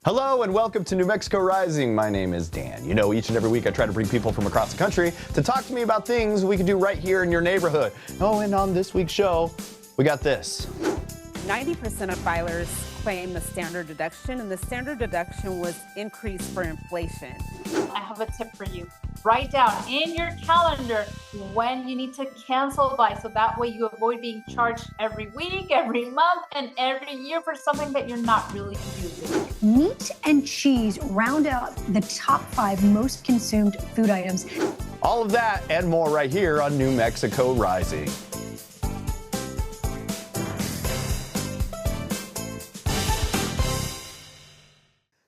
Hello and welcome to New Mexico Rising. My name is Dan. You know, each and every week I try to bring people from across the country to talk to me about things we can do right here in your neighborhood. Oh, and on this week's show, we got this. 90% of filers claim the standard deduction, and the standard deduction was increased for inflation. I have a tip for you. Write down in your calendar when you need to cancel by, so that way you avoid being charged every week, every month, and every year for something that you're not really using. Meat and cheese round out the top 5 most consumed food items. All of that and more right here on New Mexico Rising.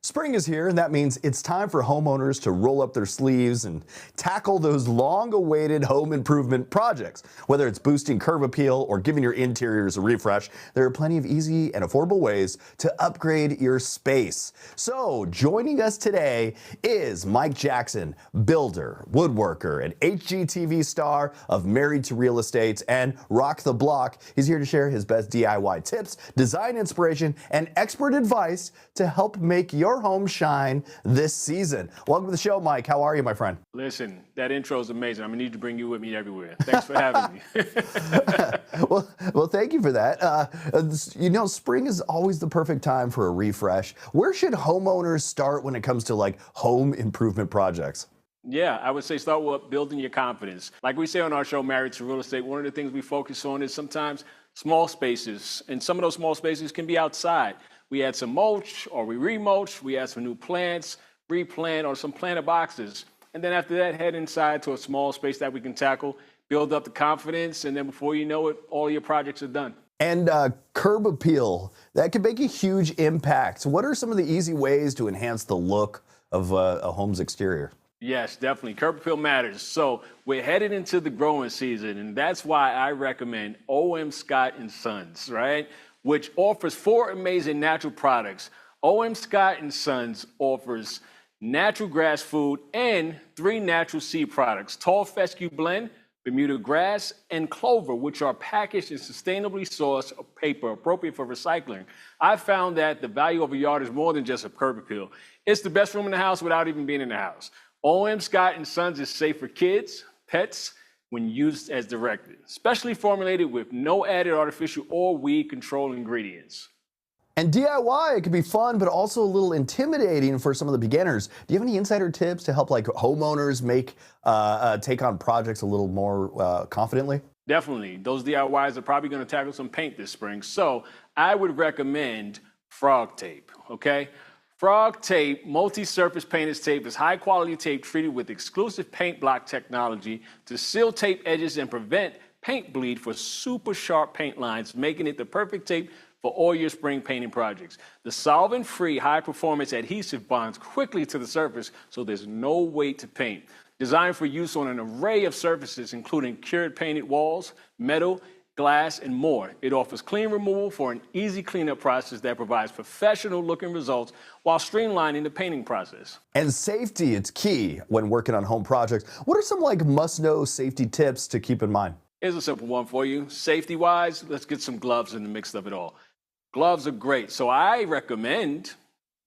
Spring is here, and that means it's time for homeowners to roll up their sleeves and tackle those long-awaited home improvement projects. Whether it's boosting curb appeal or giving your interiors a refresh, there are plenty of easy and affordable ways to upgrade your space. So, joining us today is Mike Jackson, builder, woodworker, and HGTV star of Married to Real Estate and Rock the Block. He's here to share his best DIY tips, design inspiration, and expert advice to help make your home shine this season. Welcome to the show, Mike. How are you, my friend? Listen, that intro is amazing. I'm gonna need to bring you with me everywhere. Thanks for having me. well, thank you for that. You know, spring is always the perfect time for a refresh. Where should homeowners start when it comes to like home improvement projects? Yeah, I would say start with building your confidence. Like we say on our show, Married to Real Estate, one of the things we focus on is sometimes small spaces, and some of those small spaces can be outside. We add some mulch, or we remulch, we add some new plants, replant, or some planter boxes. And then after that, head inside to a small space that we can tackle, build up the confidence, and then before you know it, all your projects are done. And curb appeal, that can make a huge impact. What are some of the easy ways to enhance the look of a home's exterior? Yes, definitely. Curb appeal matters. So we're headed into the growing season, and that's why I recommend O.M. Scott & Sons, right? Which offers 4 amazing natural products. O.M. Scott & Sons offers natural grass food and 3 natural seed products: tall fescue blend, Bermuda grass, and clover, which are packaged in sustainably sourced paper appropriate for recycling. I found that the value of a yard is more than just a curb appeal. It's the best room in the house without even being in the house. O.M. Scott & Sons is safe for kids, pets, when used as directed, specially formulated with no added artificial or weed control ingredients. And DIY, it can be fun, but also a little intimidating for some of the beginners. Do you have any insider tips to help like homeowners take on projects a little more confidently? Definitely. Those DIYs are probably going to tackle some paint this spring. So I would recommend frog tape, okay? Frog tape, multi-surface painter's tape, is high-quality tape treated with exclusive paint block technology to seal tape edges and prevent paint bleed for super sharp paint lines, making it the perfect tape for all your spring painting projects. The solvent-free, high-performance adhesive bonds quickly to the surface, so there's no weight to paint. Designed for use on an array of surfaces, including cured painted walls, metal, glass, and more. It offers clean removal for an easy cleanup process that provides professional-looking results while streamlining the painting process. And safety, it's key when working on home projects. What are some like must-know safety tips to keep in mind? Here's a simple one for you. Safety-wise, let's get some gloves in the mix of it all. Gloves are great, so I recommend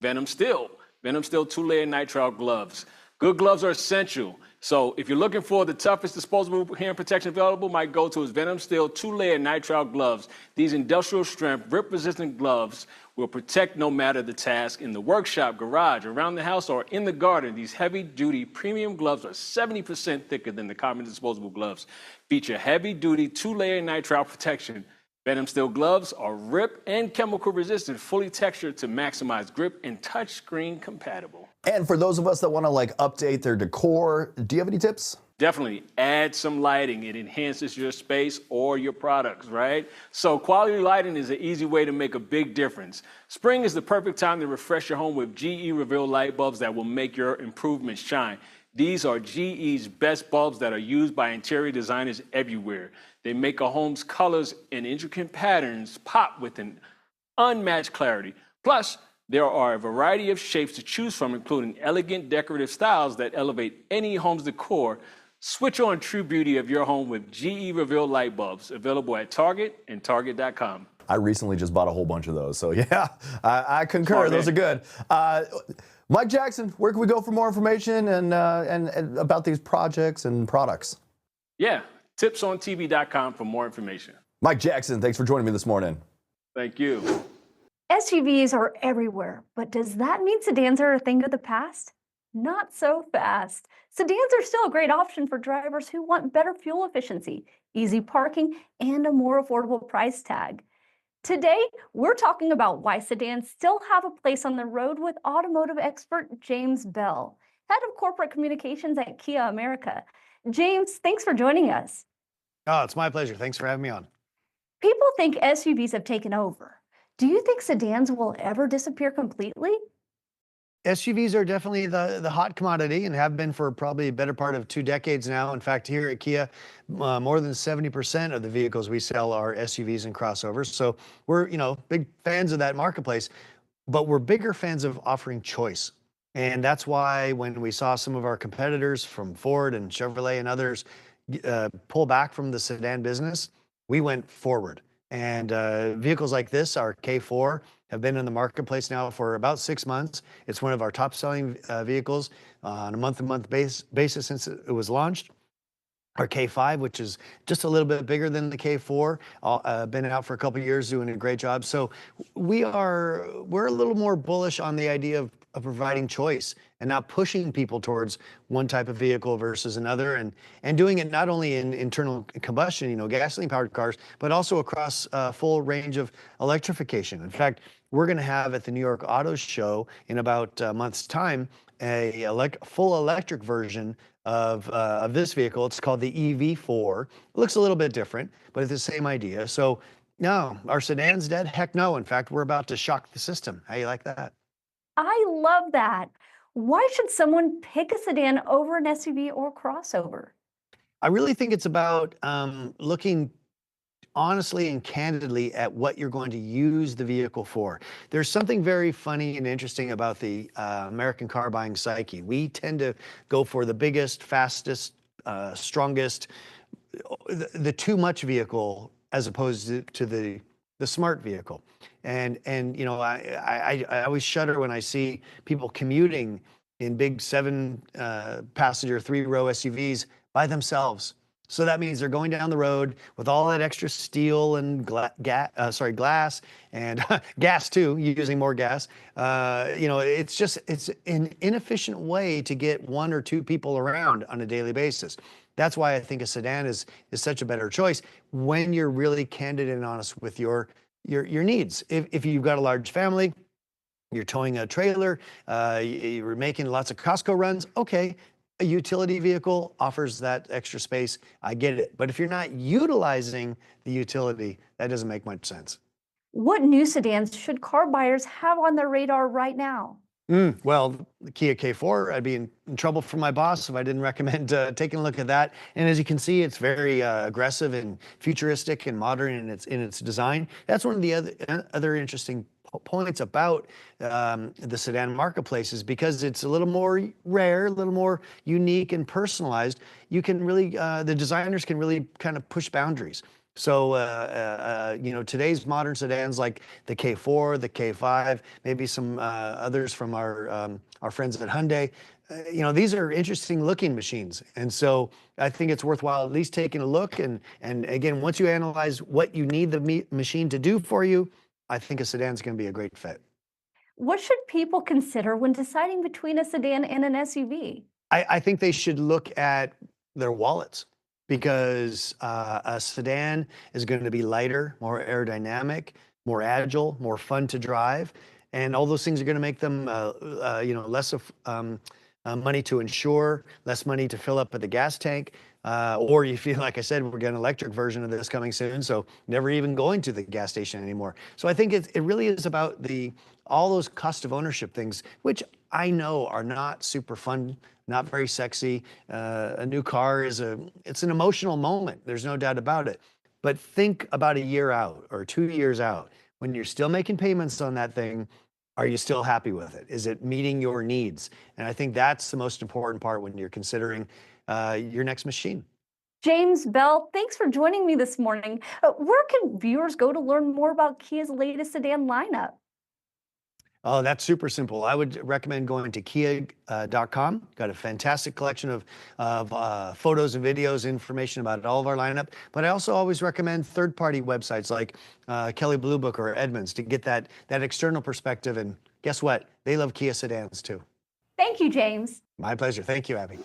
Venom Steel. Venom Steel 2-layer nitrile gloves. Good gloves are essential. So if you're looking for the toughest disposable hearing protection available, my go-to is Venom Steel 2-layer nitrile gloves. These industrial strength, rip-resistant gloves will protect no matter the task. In the workshop, garage, around the house, or in the garden, these heavy-duty premium gloves are 70% thicker than the common disposable gloves. Feature heavy-duty 2-layer nitrile protection. Venom Steel gloves are rip and chemical resistant, fully textured to maximize grip and touchscreen compatible. And for those of us that want to like update their decor, do you have any tips? Definitely add some lighting. It enhances your space or your products, right? So quality lighting is an easy way to make a big difference. Spring is the perfect time to refresh your home with GE Reveal light bulbs that will make your improvements shine. These are GE's best bulbs that are used by interior designers everywhere. They make a home's colors and intricate patterns pop with an unmatched clarity. Plus, there are a variety of shapes to choose from, including elegant decorative styles that elevate any home's decor. Switch on true beauty of your home with GE Reveal light bulbs, available at Target and Target.com. I recently just bought a whole bunch of those. So yeah, I concur. Smart Those are man. good. Mike Jackson, where can we go for more information and about these projects and products? Yeah, tipsontv.com for more information. Mike Jackson, thanks for joining me this morning. Thank you. SUVs are everywhere, but does that mean sedans are a thing of the past? Not so fast. Sedans are still a great option for drivers who want better fuel efficiency, easy parking, and a more affordable price tag. Today, we're talking about why sedans still have a place on the road with automotive expert James Bell, head of corporate communications at Kia America. James, thanks for joining us. Oh, it's my pleasure. Thanks for having me on. People think SUVs have taken over. Do you think sedans will ever disappear completely? SUVs are definitely the hot commodity and have been for probably a better part of 2 decades now. In fact, here at Kia, more than 70% of the vehicles we sell are SUVs and crossovers. So we're, big fans of that marketplace, but we're bigger fans of offering choice. And that's why when we saw some of our competitors from Ford and Chevrolet and others pull back from the sedan business, we went forward. And vehicles like this, our K4, have been in the marketplace now for about 6 months. It's one of our top selling vehicles on a month-to-month basis since it was launched. Our K5, which is just a little bit bigger than the K4, been out for a couple of years, doing a great job. So we're a little more bullish on the idea of providing choice and not pushing people towards one type of vehicle versus another, and doing it not only in internal combustion, gasoline powered cars, but also across a full range of electrification. In fact, we're going to have at the New York Auto Show in about a month's time a full electric version of this vehicle. It's called the EV4. It looks a little bit different, but it's the same idea. So no, our sedan's dead? Heck no. In fact, we're about to shock the system. How you like that? I love that. Why should someone pick a sedan over an SUV or crossover? I really think it's about looking honestly and candidly at what you're going to use the vehicle for. There's something very funny and interesting about the American car buying psyche. We tend to go for the biggest, fastest, strongest, the too much vehicle as opposed to the smart vehicle. And I always shudder when I see people commuting in big 7-passenger 3-row SUVs by themselves. So that means they're going down the road with all that extra steel and glass and gas too, using more gas. It's an inefficient way to get 1 or 2 people around on a daily basis. That's why I think a sedan is such a better choice when you're really candid and honest with your needs. If you've got a large family, you're towing a trailer, you're making lots of Costco runs, okay. A utility vehicle offers that extra space. I get it. But if you're not utilizing the utility, that doesn't make much sense. What new sedans should car buyers have on their radar right now? Well, the Kia K4, I'd be in trouble for my boss if I didn't recommend taking a look at that. And as you can see, it's very aggressive and futuristic and modern in its design. That's one of the other interesting points about the sedan marketplace is because it's a little more rare, a little more unique and personalized. You can really, the designers can really kind of push boundaries. So, today's modern sedans like the K4, the K5, maybe some others from our friends at Hyundai, these are interesting looking machines. And so I think it's worthwhile at least taking a look. And again, once you analyze what you need the machine to do for you, I think a sedan is going to be a great fit. What should people consider when deciding between a sedan and an SUV? I think they should look at their wallets, because a sedan is going to be lighter, more aerodynamic, more agile, more fun to drive. And all those things are going to make them, less of money to insure, less money to fill up at the gas tank. Or you feel, like I said, we're getting an electric version of this coming soon, so never even going to the gas station anymore. So I think it really is about all those cost of ownership things, which I know are not super fun, not very sexy. A new car it's an emotional moment. There's no doubt about it. But think about a year out or 2 years out, when you're still making payments on that thing, are you still happy with it? Is it meeting your needs? And I think that's the most important part when you're considering your next machine. James Bell, thanks for joining me this morning. Where can viewers go to learn more about Kia's latest sedan lineup? Oh, that's super simple. I would recommend going to kia.com. Got a fantastic collection of photos and videos, information about all of our lineup. But I also always recommend third-party websites like Kelley Blue Book or Edmunds to get that external perspective. And guess what? They love Kia sedans too. Thank you, James. My pleasure. Thank you, Abby.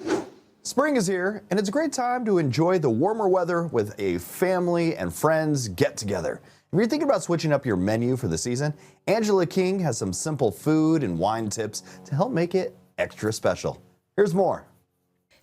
Spring is here, and it's a great time to enjoy the warmer weather with a family and friends get-together. If you're thinking about switching up your menu for the season, Angela King has some simple food and wine tips to help make it extra special. Here's more.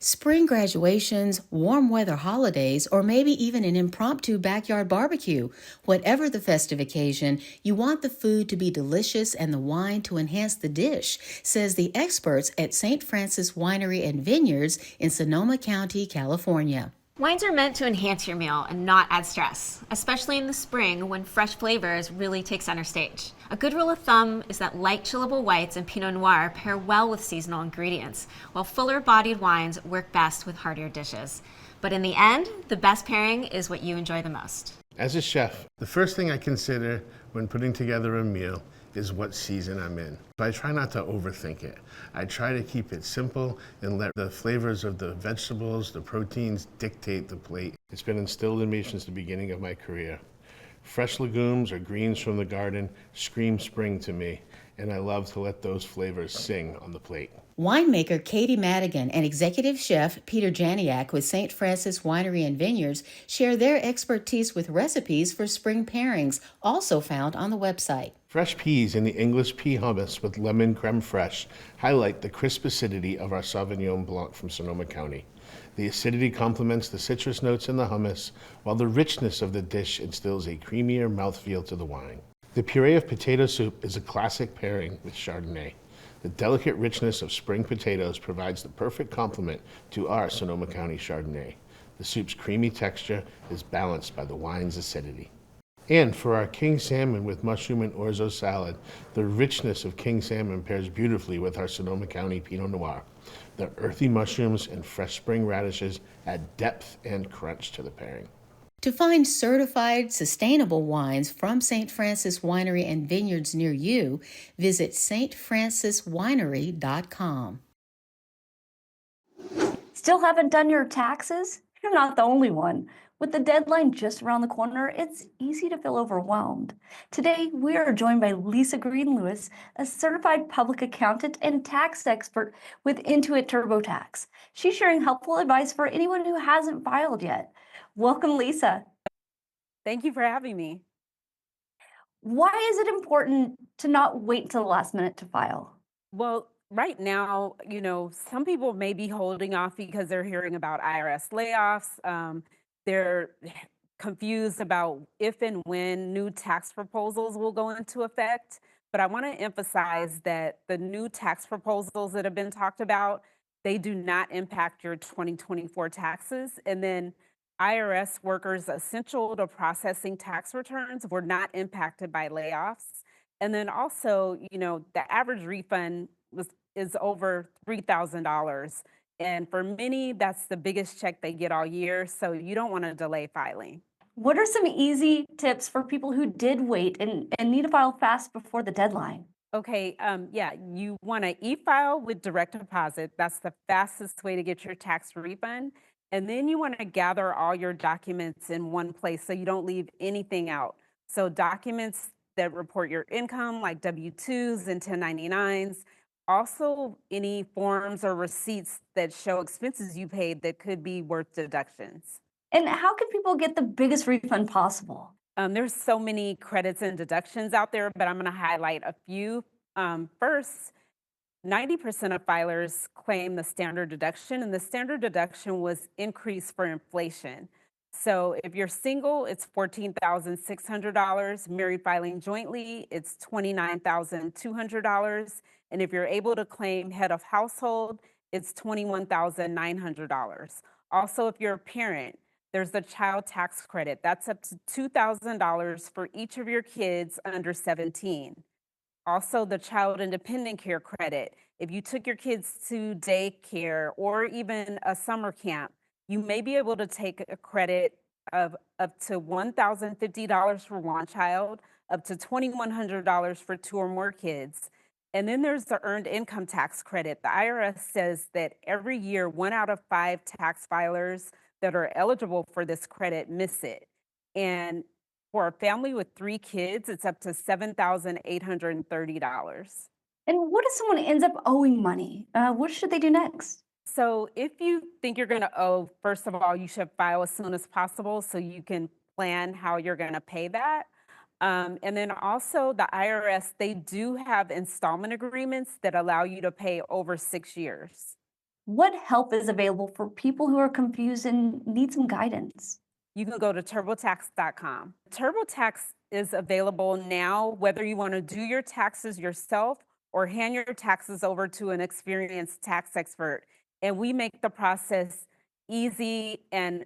Spring graduations, warm weather holidays, or maybe even an impromptu backyard barbecue. Whatever the festive occasion, you want the food to be delicious and the wine to enhance the dish, says the experts at St. Francis Winery and Vineyards in Sonoma County, California. Wines are meant to enhance your meal and not add stress, especially in the spring when fresh flavors really take center stage. A good rule of thumb is that light chillable whites and Pinot Noir pair well with seasonal ingredients, while fuller-bodied wines work best with heartier dishes. But in the end, the best pairing is what you enjoy the most. As a chef, the first thing I consider when putting together a meal is what season I'm in. So I try not to overthink it. I try to keep it simple and let the flavors of the vegetables, the proteins dictate the plate. It's been instilled in me since the beginning of my career. Fresh legumes or greens from the garden scream spring to me, and I love to let those flavors sing on the plate. Winemaker Katie Madigan and executive chef Peter Janiak with St. Francis Winery and Vineyards share their expertise with recipes for spring pairings, also found on the website. Fresh peas in the English pea hummus with lemon creme fraiche highlight the crisp acidity of our Sauvignon Blanc from Sonoma County. The acidity complements the citrus notes in the hummus, while the richness of the dish instills a creamier mouthfeel to the wine. The puree of potato soup is a classic pairing with Chardonnay. The delicate richness of spring potatoes provides the perfect complement to our Sonoma County Chardonnay. The soup's creamy texture is balanced by the wine's acidity. And for our king salmon with mushroom and orzo salad, the richness of king salmon pairs beautifully with our Sonoma County Pinot Noir. The earthy mushrooms and fresh spring radishes add depth and crunch to the pairing. To find certified, sustainable wines from St. Francis Winery and Vineyards near you, visit stfranciswinery.com. Still haven't done your taxes? You're not the only one. With the deadline just around the corner, it's easy to feel overwhelmed. Today, we are joined by Lisa Green-Lewis, a certified public accountant and tax expert with Intuit TurboTax. She's sharing helpful advice for anyone who hasn't filed yet. Welcome, Lisa. Thank you for having me. Why is it important to not wait till the last minute to file? Well, right now, some people may be holding off because they're hearing about IRS layoffs. They're confused about if and when new tax proposals will go into effect. But I want to emphasize that the new tax proposals that have been talked about, they do not impact your 2024 taxes. And then IRS workers essential to processing tax returns were not impacted by layoffs. And then also, the average refund is over $3,000. And for many, that's the biggest check they get all year. So you don't want to delay filing. What are some easy tips for people who did wait and need to file fast before the deadline? Okay, you want to e-file with direct deposit. That's the fastest way to get your tax refund. And then you want to gather all your documents in one place so you don't leave anything out. So documents that report your income, like W-2s and 1099s. Also, any forms or receipts that show expenses you paid that could be worth deductions. And how can people get the biggest refund possible? There's so many credits and deductions out there, but I'm going to highlight a few. First, 90% of filers claim the standard deduction, and the standard deduction was increased for inflation. So if you're single, it's $14,600. Married filing jointly, it's $29,200. And if you're able to claim head of household, it's $21,900. Also, if you're a parent, there's the child tax credit. That's up to $2,000 for each of your kids under 17. Also, the child independent care credit. If you took your kids to daycare or even a summer camp, you may be able to take a credit of up to $1,050 for one child, up to $2,100 for 2 or more kids. And then there's the earned income tax credit. The IRS says that every year, 1 out of 5 tax filers that are eligible for this credit miss it. And for a family with 3 kids, it's up to $7,830. And what if someone ends up owing money? What should they do next? So if you think you're going to owe, first of all, you should file as soon as possible so you can plan how you're going to pay that. And then also the IRS, they do have installment agreements that allow you to pay over 6 years. What help is available for people who are confused and need some guidance? You can go to turbotax.com. TurboTax is available now, whether you want to do your taxes yourself or hand your taxes over to an experienced tax expert. And we make the process easy, and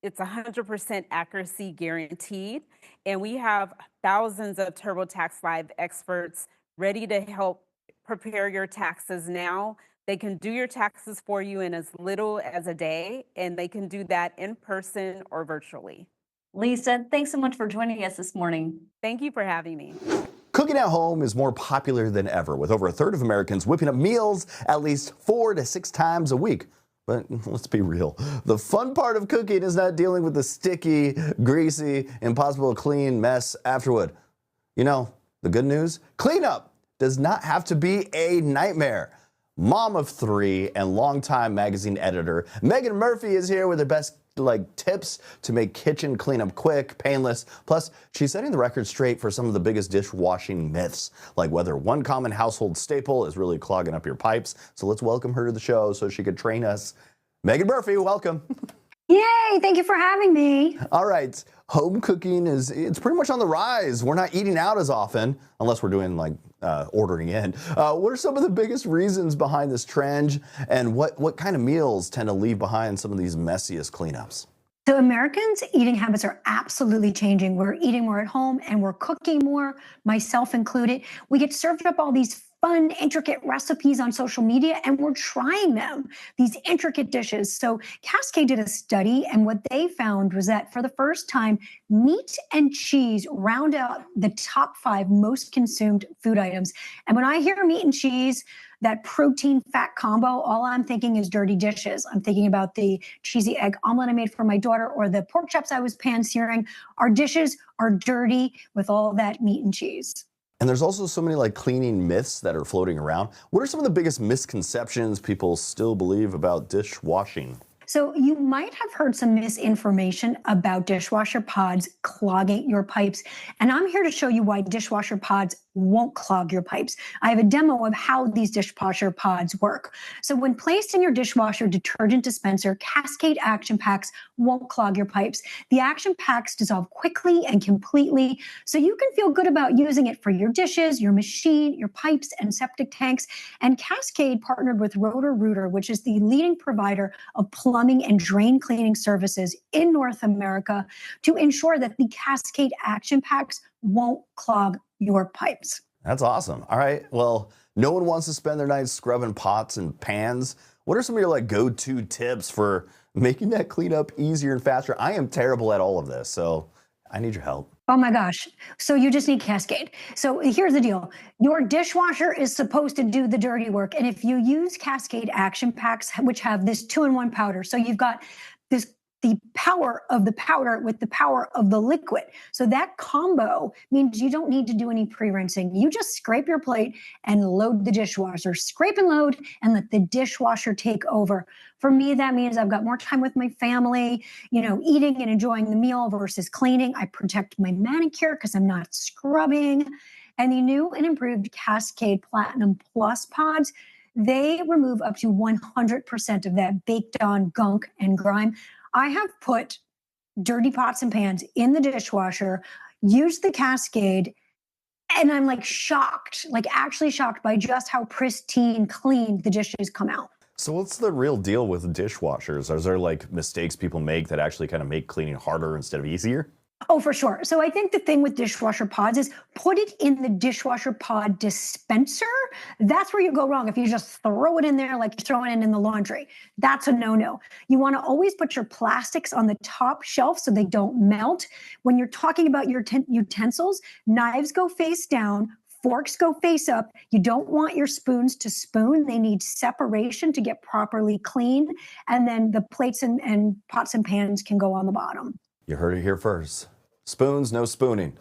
it's 100% accuracy guaranteed. And we have thousands of TurboTax Live experts ready to help prepare your taxes now. They can do your taxes for you in as little as a day, and they can do that in person or virtually. Lisa, thanks so much for joining us this morning. Thank you for having me. Cooking at home is more popular than ever, with over a third of Americans whipping up meals at least 4 to 6 times a week. But let's be real. The fun part of cooking is not dealing with the sticky, greasy, impossible to clean mess afterward. You know, the good news? Cleanup does not have to be a nightmare. Mom of 3 and longtime magazine editor Megan Murphy is here with her best tips to make kitchen cleanup quick, painless. Plus, she's setting the record straight for some of the biggest dishwashing myths, like whether one common household staple is really clogging up your pipes. So let's welcome her to the show so she could train us. Megan Murphy, welcome. Yay, thank you for having me. All right, home cooking it's pretty much on the rise. We're not eating out as often, unless we're doing ordering in. What are some of the biggest reasons behind this trend, and what kind of meals tend to leave behind some of these messiest cleanups? So Americans' eating habits are absolutely changing. We're eating more at home and we're cooking more, myself included. We get served up all these fun, intricate recipes on social media, and we're trying them, these intricate dishes. So Cascade did a study, and what they found was that for the first time, meat and cheese round out the top 5 most consumed food items. And when I hear meat and cheese, that protein-fat combo, all I'm thinking is dirty dishes. I'm thinking about the cheesy egg omelet I made for my daughter or the pork chops I was pan-searing. Our dishes are dirty with all that meat and cheese. And there's also so many cleaning myths that are floating around. What are some of the biggest misconceptions people still believe about dishwashing? So you might have heard some misinformation about dishwasher pods clogging your pipes. And I'm here to show you why dishwasher pods won't clog your pipes. I have a demo of how these dishwasher pods work. So when placed in your dishwasher detergent dispenser, Cascade action packs won't clog your pipes. The action packs dissolve quickly and completely, so you can feel good about using it for your dishes, your machine, your pipes, and septic tanks. And Cascade partnered with Roto-Rooter, which is the leading provider of plumbing and drain cleaning services in North America, to ensure that the Cascade action packs won't clog your pipes. That's awesome. All right. Well, no one wants to spend their nights scrubbing pots and pans. What are some of your go-to tips for making that cleanup easier and faster? I am terrible at all of this, so I need your help. Oh my gosh. So you just need Cascade. So here's the deal. Your dishwasher is supposed to do the dirty work. And if you use Cascade action packs, which have this 2-in-1 powder, so you've got the power of the powder with the power of the liquid. So that combo means you don't need to do any pre-rinsing. You just scrape your plate and load the dishwasher. Scrape and load and let the dishwasher take over. For me, that means I've got more time with my family, eating and enjoying the meal versus cleaning. I protect my manicure because I'm not scrubbing. And the new and improved Cascade Platinum Plus pods, they remove up to 100% of that baked on gunk and grime. I have put dirty pots and pans in the dishwasher, used the Cascade, and I'm shocked, actually shocked by just how pristine, clean the dishes come out. So what's the real deal with dishwashers? Are there mistakes people make that actually kind of make cleaning harder instead of easier? Oh, for sure. So I think the thing with dishwasher pods is put it in the dishwasher pod dispenser. That's where you go wrong. If you just throw it in there like you're throwing it in the laundry, that's a no-no. You want to always put your plastics on the top shelf so they don't melt. When you're talking about your utensils, knives go face down, forks go face up. You don't want your spoons to spoon. They need separation to get properly clean. And then the plates and pots and pans can go on the bottom. You heard it here first. Spoons, no spooning.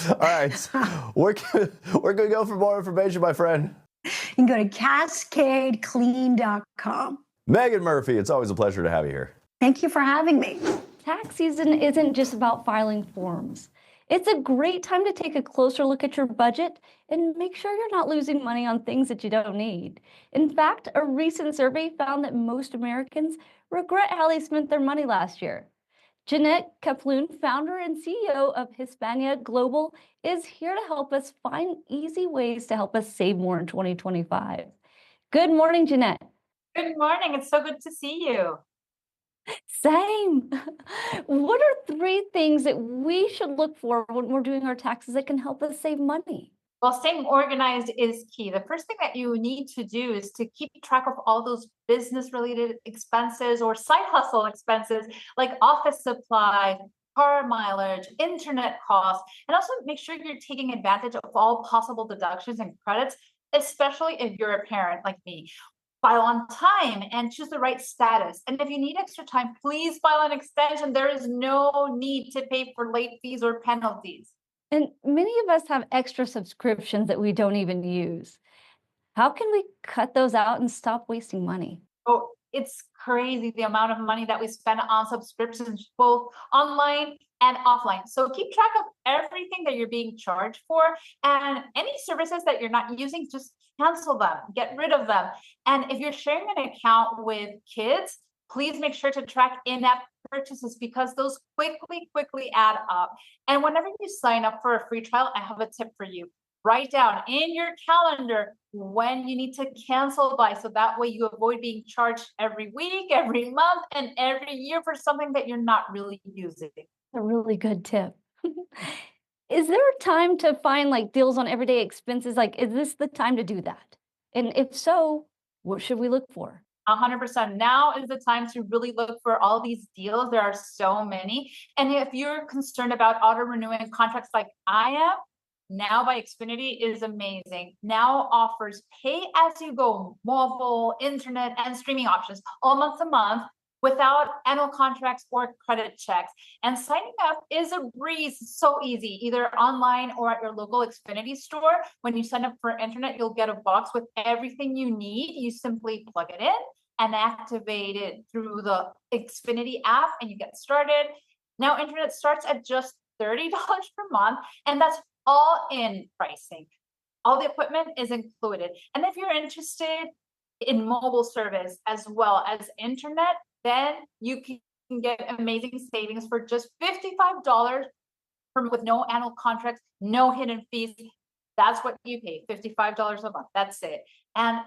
All right. Where can we go for more information, my friend? You can go to cascadeclean.com. Megan Murphy, it's always a pleasure to have you here. Thank you for having me. Tax season isn't just about filing forms. It's a great time to take a closer look at your budget and make sure you're not losing money on things that you don't need. In fact, a recent survey found that most Americans regret how they spent their money last year. Jeanette, Kaplun, founder and CEO of Hispania Global, is here to help us find easy ways to help us save more in 2025. Good morning, Jeanette. Good morning. It's so good to see you. Same. What are 3 things that we should look for when we're doing our taxes that can help us save money? Well, staying organized is key. The first thing that you need to do is to keep track of all those business-related expenses or side hustle expenses like office supplies, car mileage, internet costs, and also make sure you're taking advantage of all possible deductions and credits, especially if you're a parent like me. File on time and choose the right status. And if you need extra time, please file an extension. There is no need to pay for late fees or penalties. And many of us have extra subscriptions that we don't even use. How can we cut those out and stop wasting money? Oh, it's crazy the amount of money that we spend on subscriptions, both online and offline. So keep track of everything that you're being charged for, and any services that you're not using, just cancel them, get rid of them. And if you're sharing an account with kids, please make sure to track in-app purchases because those quickly add up. And whenever you sign up for a free trial, I have a tip for you. Write down in your calendar when you need to cancel by, so that way you avoid being charged every week, every month, and every year for something that you're not really using. A really good tip. Is there a time to find like deals on everyday expenses? Like, is this the time to do that? And if so, what should we look for? 100%. Now is the time to really look for all these deals. There are so many. And if you're concerned about auto renewing contracts like I am, Now by Xfinity is amazing. Now offers pay as you go mobile, internet, and streaming options all month to month without annual contracts or credit checks. And signing up is a breeze, so easy, either online or at your local Xfinity store. When you sign up for internet, you'll get a box with everything you need. You simply plug it in and activate it through the Xfinity app and you get started. Now internet starts at just $30 per month, and that's all in pricing. All the equipment is included. And if you're interested in mobile service as well as internet, then you can get amazing savings for just $55 with no annual contracts, no hidden fees. That's what you pay, $55 a month. That's it. And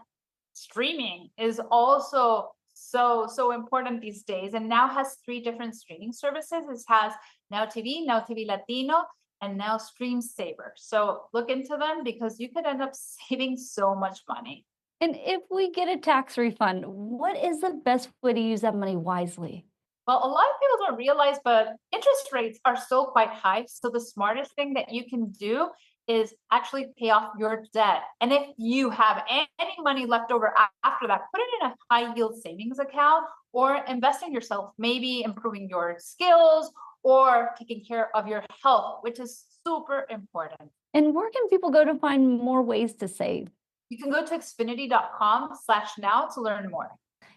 streaming is also so important these days, and now has 3 different streaming services. It has Now TV Latino, and now Stream Saver. So look into them because you could end up saving so much money. And if we get a tax refund, what is the best way to use that money wisely? Well, a lot of people don't realize, but interest rates are still quite high. So the smartest thing that you can do is actually pay off your debt. And if you have any money left over after that, put it in a high yield savings account or invest in yourself, maybe improving your skills or taking care of your health, which is super important. And where can people go to find more ways to save? You can go to xfinity.com/now to learn more.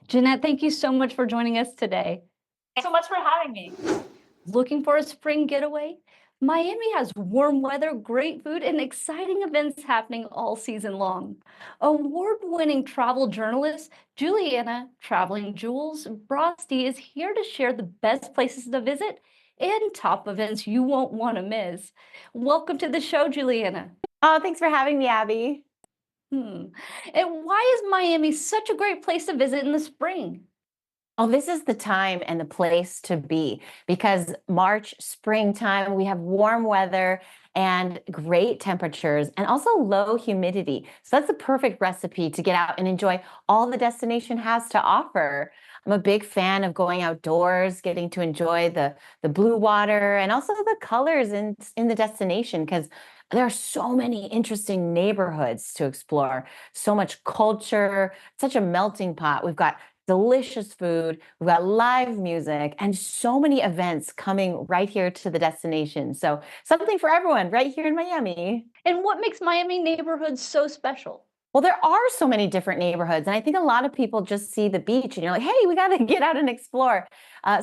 Jeanette, thank you so much for joining us today. Thanks so much for having me. Looking for a spring getaway? Miami has warm weather, great food, and exciting events happening all season long. Award-winning travel journalist Juliana Traveling Jules Broste is here to share the best places to visit and top events you won't want to miss. Welcome to the show, Juliana. Oh, thanks for having me, Abby. And why is Miami such a great place to visit in the spring? Oh, this is the time and the place to be because March, springtime, we have warm weather and great temperatures and also low humidity. So that's a perfect recipe to get out and enjoy all the destination has to offer. I'm a big fan of going outdoors, getting to enjoy the blue water and also the colors in the destination because there are so many interesting neighborhoods to explore, so much culture, such a melting pot. We've got delicious food, we've got live music, and so many events coming right here to the destination. So something for everyone right here in Miami. And what makes Miami neighborhoods so special? Well, there are so many different neighborhoods, and I think a lot of people just see the beach and you're like, hey, we got to get out and explore.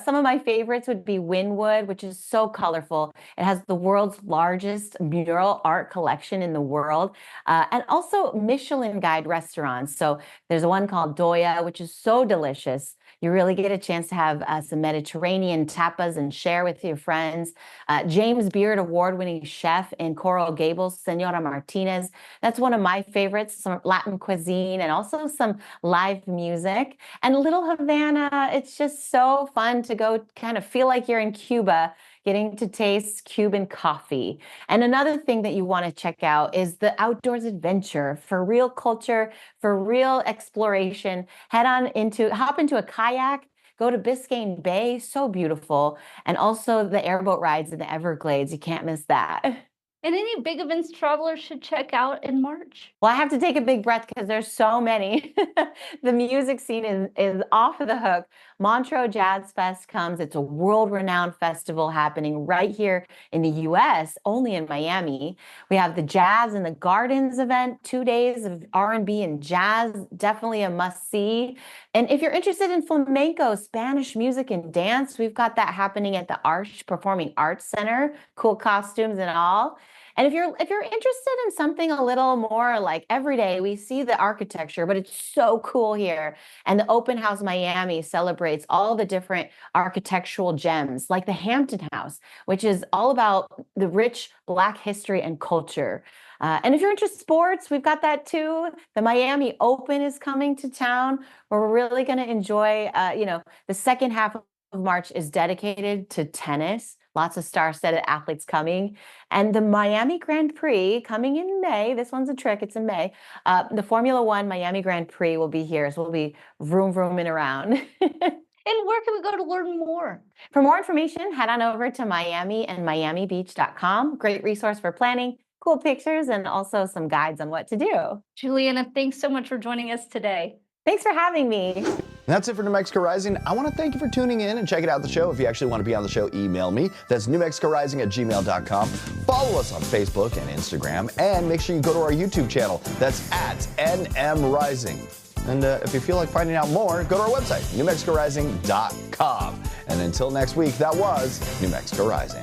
Some of my favorites would be Wynwood, which is so colorful. It has the world's largest mural art collection in the world, and also Michelin Guide restaurants. So there's one called Doya, which is so delicious. You really get a chance to have some Mediterranean tapas and share with your friends. James Beard award-winning chef in Coral Gables, Senora Martinez. That's one of my favorites, some Latin cuisine and also some live music. And Little Havana, it's just so fun to go kind of feel like you're in Cuba, getting to taste Cuban coffee. And another thing that you want to check out is the outdoors adventure for real culture, for real exploration. Hop into a kayak, go to Biscayne Bay, so beautiful. And also the airboat rides in the Everglades, you can't miss that. And any big events travelers should check out in March? Well, I have to take a big breath because there's so many. The music scene is off the hook. Montreux Jazz Fest comes. It's a world-renowned festival happening right here in the U.S., only in Miami. We have the Jazz in the Gardens event, 2 days of R&B and jazz, definitely a must-see. And if you're interested in flamenco, Spanish music and dance, we've got that happening at the Arch Performing Arts Center, cool costumes and all. And if you're interested in something a little more like everyday, we see the architecture, but it's so cool here. And the Open House Miami celebrates all the different architectural gems, like the Hampton House, which is all about the rich Black history and culture. And if you're into sports, we've got that too. The Miami Open is coming to town, where we're really going to enjoy, the second half of March is dedicated to tennis. Lots of star-studded athletes coming. And the Miami Grand Prix coming in May. This one's a trick. It's in May. The Formula One Miami Grand Prix will be here. So we'll be vrooming around. And where can we go to learn more? For more information, head on over to Miami and MiamiBeach.com. Great resource for planning, cool pictures, and also some guides on what to do. Juliana, thanks so much for joining us today. Thanks for having me. And that's it for New Mexico Rising. I want to thank you for tuning in and checking out the show. If you actually want to be on the show, email me. That's newmexicorising@gmail.com. Follow us on Facebook and Instagram. And make sure you go to our YouTube channel. That's @NMRising. And if you feel like finding out more, go to our website, newmexicorising.com. And until next week, that was New Mexico Rising.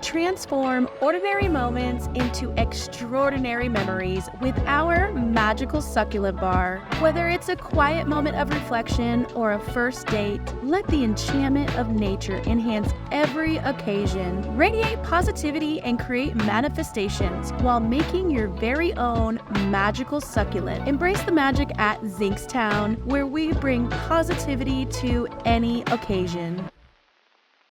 Transform ordinary moments into extraordinary memories with our magical succulent bar. Whether it's a quiet moment of reflection or a first date, let the enchantment of nature enhance every occasion. Radiate positivity and create manifestations while making your very own magical succulent. Embrace the magic at Zinkstown, where we bring positivity to any occasion.